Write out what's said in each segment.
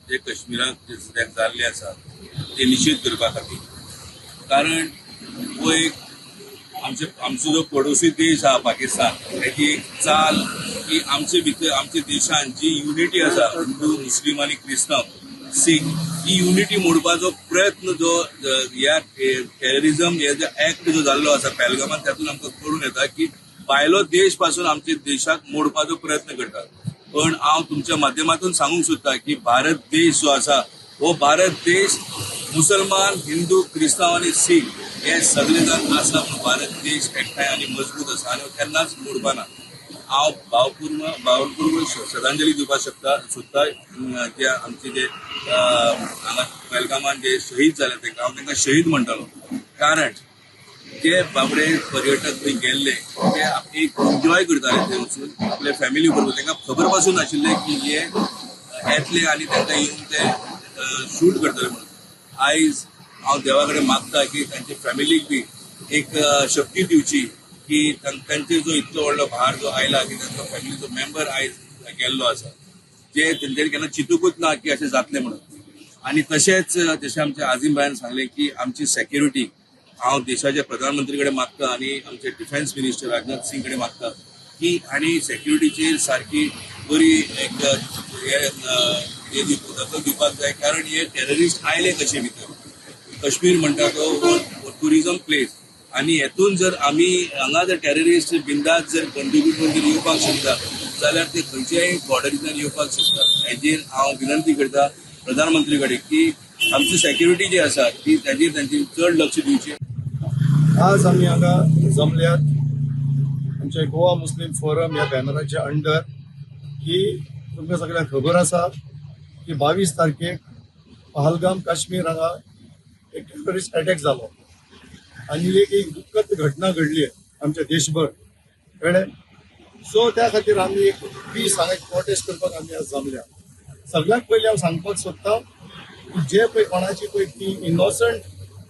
जे काश्मीराक जे सद्याक जाल्ले आसा ते निषेध करपा खातीर. कारण हो एक आमचो जो पडोसी देश हा पाकिस्तान त्याची एक चाल की आमचे भितर आमच्या देशात जी युनिटी आसा हिंदू मुस्लिम आणि क्रिस्तांव सीख ही युनिटी मोडपाचो प्रयत्न जो ह्या टेररिझम हे जो ऍक्ट जो जाल्लो आसा पहलगामात त्यातून आमकां कळून येता की भायलो देश पासून आमच्या देशाक मोडपाचो प्रयत्न करतात. पण हांव तुमच्या माध्यमातून सांगूंक सोदता की भारत देश जो आसा हो भारत देश मुसलमान हिंदू क्रिस्तांव आणि सीख हे सगळे जण आसा पूण भारत देश एकठांय आणि मजबूत आसा आणि केन्नाच मोडपाना. हांव भावपूर्ण श्रद्धांजली दिवपाक सोदता जे आमचे जे हांगा बेलगामान जे शहीद जाले तांकां हांव तांकां शहीद म्हणटालो. कारण जे बाबडे पर्यटक थंय गेल्ले ते एक एन्जॉय करताले थंय वचून आपल्या फॅमिली बरोबर. तांकां खबर पासून नाशिल्ले की हे येतले आनी तांकां येवन ते शूट करतले म्हणून. आयज हांव देवा कडेन मागता की तांचे फॅमिलीक बी एक शक्ती दिवची की तांचे जो इतलो व्हडलो भार जो आयला की तांचो फॅमिलीचो मेंबर आयज गेल्लो आसा जे तेंच्यांनी केन्ना चिंतूकूच ना की अशें जातलें म्हणून. आणि तशेंच जशें आमच्या आझीम भायान सांगलें की आमची सेक्युरिटी हांव देशाच्या प्रधानमंत्री कडेन मागता आणि आमचे डिफेन्स मिनिस्टर राजनाथ सिंग कडेन मागता की हांणी सेक्युरिटीचेर सारकी बरी एक हे दखल दिवपाक जाय. कारण हे टेररिस्ट आयले कशे भितर. काश्मीर म्हणटा तो टुरिझम प्लेस आणि हेतून जर आमी हांगा जर टेररिस्ट बिंदास जर बंदुकीतून जर येवपाक शकता जाल्यार ते खंयच्याय बॉर्डरींतल्यान येवपाक शकता. हेजेर हांव विनंती करता प्रधानमंत्री कडेन की आमची सेक्युरिटी जी आसा ती ताजेर तांची चड लक्ष दिवचें. आज आम्ही हांगा जमल्यात आमचे गोवा मुस्लिम फोरम ह्या बॅनराच्या अंडर की तुमकां सगळ्यांक खबर आसा की 22 तारखेक पहलगाम काश्मीर हांगा एक टेररिस्ट अटॅक जालो आनी एक दुःखद घटना घडली आमच्या देशभर कळ्ळें. सो त्या खातीर आमी एक पीस हांगा प्रोटेस्ट करपाक आमी आज जमल्या. सगळ्यांत पयलीं हांव सांगपाक सोदतां की जे पळय कोणाची पळय ती इनोसंट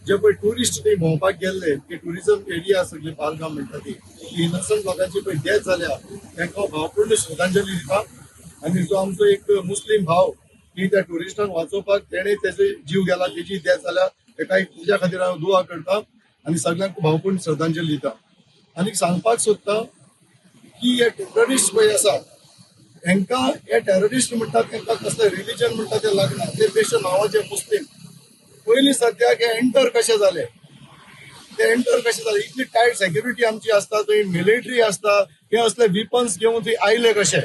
जे पळय ट्युरिस्ट थंय भोंवपाक गेल्ले की ट्युरिझम एरिया सगळी पहलगाम म्हणटा ती इनोसंट लोकांची पळय डेथ जाल्या तांकां हांव भावपूर्ण श्रद्धांजली दिता. आनी जो आमचो एक मुस्लीम भाव की त्या ट्युरिस्टांक वाचोवपाक तेणें तेजो जीव गेला तेजी डेथ जाल्या ताका तुज्या खातीर हांव दुआ करता आनी सगळ्यांक भावपूर्ण श्रद्धांजली दिता. आनी सांगपाक सोदता की हे टेररिस्ट पळय आसा हांकां हे टेररिस्ट म्हणटात तांकां कसलें रिलीजन म्हणटा तें लागना. ते पेशंट नांवाचे मुस्लीम पयलीं सद्याक हे एंटर कशे जाले इतली टायट सेक्युरिटी आमची आसता थंय मिलिटरी आसता हे असले विपन्स घेवन थंय आयले कशे.